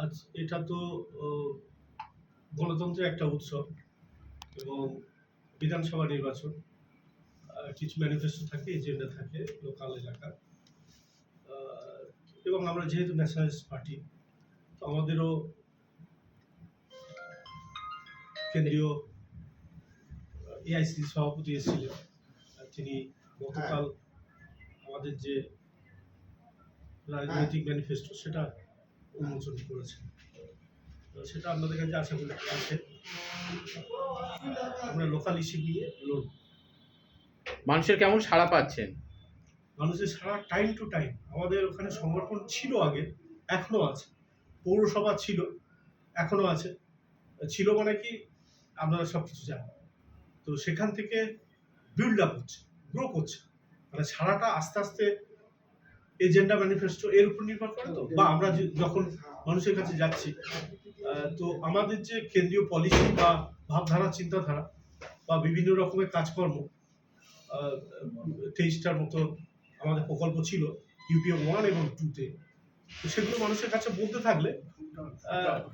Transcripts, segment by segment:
আজ এটা তো গণতন্ত্রের একটা উৎসব এবং বিধানসভা নির্বাচন, কিছু ম্যানিফেস্টো থাকে, এজেন্ডা থাকে লোকাল এলাকার, এবং আমরা যেহেতু ন্যাশনালিস্ট পার্টি, তো আমাদেরও কেন্দ্রীয় এআইসিসি সভাপতি এসেছিলেন। তিনি গতকাল আমাদের যে রাজনৈতিক ম্যানিফেস্টো সেটা উন্মোচন করেছেন। সেটা আপনাদের কাছে আশা করি আছে। আমরা লোকাল ইস্যু নিয়ে লড়ব। মানুষের কেমন সাড়া পাচ্ছেন? মানুষের সারা টাইম টু টাইম আমাদের ওখানে সংগঠন ছিল আগে, এখনো আছে। পৌরসভা ছিল, এখনো আছে। ছিল মানে কি, আপনারা সব কিছু জানেন। তো সেখান থেকে বিল্ড আপ হচ্ছে, গ্রো করছে, মানে সারাটা আস্তে আস্তে এজেন্ডা ম্যানিফেস্টো এর উপর নির্ভর করে। তো বা আমরা যখন মানুষের কাছে যাচ্ছি, তো আমাদের যে কেন্দ্রীয় পলিসি বা ভাবধারা, চিন্তাধারা বা বিভিন্ন রকমের কাজকর্ম, 23টার মতো আমাদের প্রকল্প ছিল ইউপিএ 1 এবং 2-তে। তো সেগুলো মানুষের কাছে বলতে থাকলে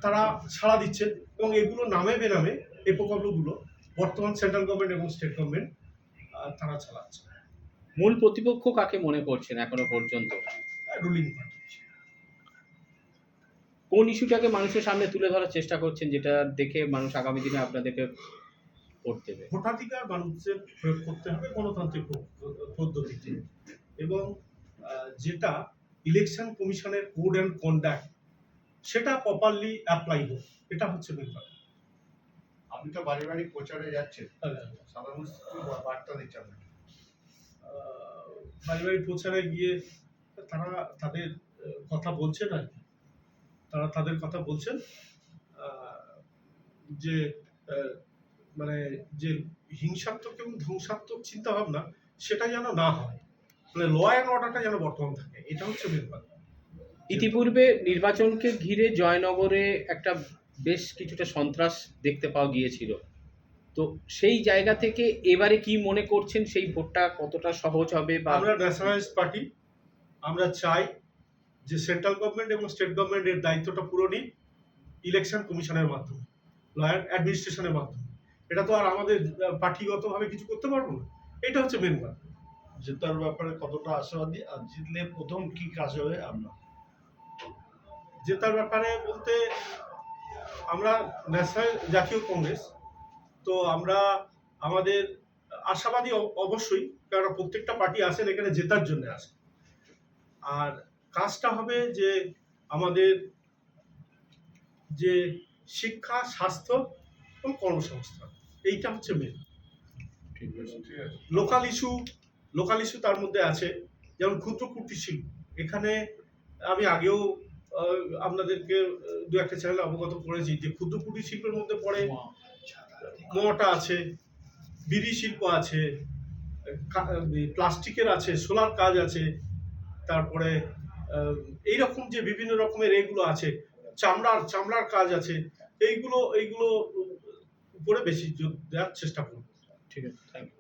তারা সাড়া দিচ্ছে, এবং এগুলো নামে বেনামে এই প্রকল্পগুলো বর্তমান সেন্ট্রাল গভর্নমেন্ট এবং স্টেট গভর্নমেন্ট তারা চালাচ্ছে। মূল প্রতিপক্ষ কাকে মনে করছেন এখনো পর্যন্ত? Ruling party. কোন ইস্যুটাকে মানুষের সামনে তুলে ধরার চেষ্টা করছেন, যেটা দেখে মানুষ আগামী দিনে আপনাদেরকে ভোট দেবে? ভোটাধিকার মানুষের প্রয়োগ করতে হবে গণতান্ত্রিক পদ্ধতিতে, এবং যেটা ইলেকশন কমিশনের কোড অ্যান্ড কন্ডাক্ট সেটা প্রপারলি অ্যাপ্লাই হোক, এটা হচ্ছে ব্যাপার। আপনি তো বাড়ি বাড়ি প্রচারে যাচ্ছেন, সাধারণ বার্তা দিচ্ছেন। বাড়ি বাড়ি প্রচারে গিয়ে তারা তাদের কথা বলছেন, আর কি তারা তাদের কথা বলছেন যে মানে যে হিংসাত্মক এবং ধ্বংসাত্মক চিন্তা ভাবনা সেটা যেন না হয়, মানে ল অ্যান্ড অর্ডারটা যেন বর্তমান থাকে, এটা হচ্ছে ব্যাপার। ইতিপূর্বে নির্বাচনকে ঘিরে জয়নগরে একটা বেশ কিছুটা সন্ত্রাস দেখতে পাওয়া গিয়েছিল, তো সেই জায়গা থেকে এবারে কি মনে করছেন, সেই ভোটটা কতটা সহজ হবে? বা আমরা ন্যাশনালিস্ট পার্টি, আমরা চাই যে সেন্ট্রাল গভর্নমেন্ট এবং স্টেট গভর্নমেন্টের দায়িত্বটা পুরো নিই ইলেকশন কমিশনের মাধ্যমে, লয়ার অ্যাডমিনিস্ট্রেশনের মাধ্যমে। এটা তো আর আমাদের পার্টিগতভাবে কিছু করতে পারবো না, এটা হচ্ছে মেন ব্যাপার। জেতার ব্যাপারে কতটা আশাবাদী, আর জিতলে প্রথম কি কাজ হবে আপনার? জেতার ব্যাপারে বলতে, আমরা ন্যাশনাল জাতীয় কংগ্রেস, তো আমরা আমাদের আশাবাদী অবশ্যই, কারণ প্রত্যেকটা পার্টি আসেন এখানে জেতার জন্য আসে। আর কাজটা হবে যে আমাদের যে শিক্ষা, স্বাস্থ্য এবং কর্মসংস্থান, এইটা হচ্ছে মেন। লোকাল ইস্যু তার মধ্যে আছে, যেমন ক্ষুদ্র কুটির শিল্প। এখানে আমি আগেও আপনাদেরকে দু একটা চ্যানেল অবগত করেছি যে ক্ষুদ্র কুটির শিল্পের মধ্যে পড়ে মোটা আছে, বিড়ি শিল্প আছে, প্লাস্টিকের আছে, সোলার কাজ আছে, তারপরে এইরকম যে বিভিন্ন রকমের এগুলো আছে, চামড়ার কাজ আছে। এইগুলো উপরে বেশি জোর দেওয়ার চেষ্টা করব। ঠিক আছে, থ্যাংক ইউ।